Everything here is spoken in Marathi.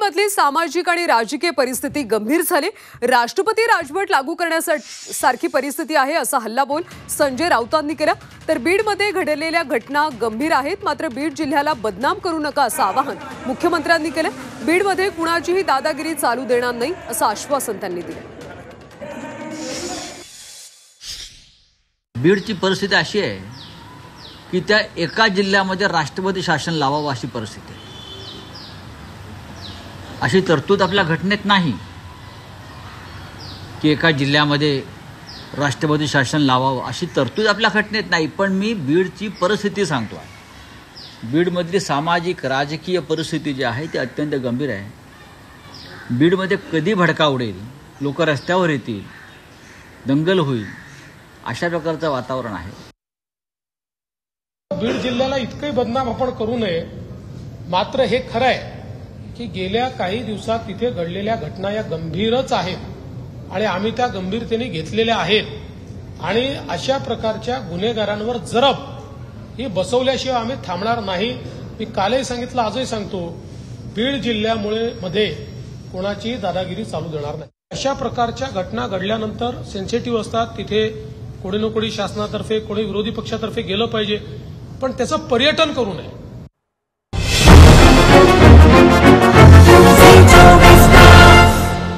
बीडमधली सामाजिक आणि राजकीय परिस्थिती गंभीर झाली। राष्ट्रपती राजवट लागू करण्यासारखी परिस्थिती आहे असा हल्लाबोल संजय राऊतांनी केला। तर बीडमध्ये घडलेल्या घटना गंभीर आहेत, मात्र बीड जिल्ह्याला बदनाम करू नका असं आवाहन मुख्यमंत्र्यांनी केलं। बीडमध्ये कुणाचीही दादागिरी चालू देणार नाही असं आश्वासन त्यांनी दिलं। बीडची परिस्थिती अशी आहे की त्या एका जिल्ह्यामध्ये राष्ट्रपती शासन लावावं अशी परिस्थिती आहे। अशी तरतूद आपल्या घटनेत नाही की एका जिल्ह्यामध्ये राष्ट्रपती शासन लावावं, अशी तरतूद आपल्या घटनेत नाही। पण मी बीडची परिस्थिती सांगतो आहे। बीडमधली सामाजिक राजकीय परिस्थिती जी आहे ती अत्यंत गंभीर आहे। बीडमध्ये कधी भडका उडेल, लोक रस्त्यावर येतील, दंगल होईल, अशा प्रकारचं वातावरण आहे। बीड जिल्ह्याला इतकंही बदनाम आपण करू नये, मात्र हे खरं आहे की गेल्या काही दिवसात तिथे घडलेल्या घटना या गंभीरच आहेत आणि आम्ही त्या गंभीरतेने घेतलेल्या आहेत आणि अशा प्रकारच्या गुन्हेगारांवर जरब ही बसवल्याशिवाय आम्ही थांबणार नाही। मी कालही सांगितलं, आजही सांगतो, बीड जिल्ह्यामध्ये कोणाची दादागिरी चालू देणार नाही। अशा प्रकारच्या घटना घडल्यानंतर सेन्सिटिव्ह असतात, तिथे कोणी ना कोणी शासनातर्फे, कोणी विरोधी पक्षातर्फे गेलं पाहिजे, पण त्याचं पर्यटन करू नये।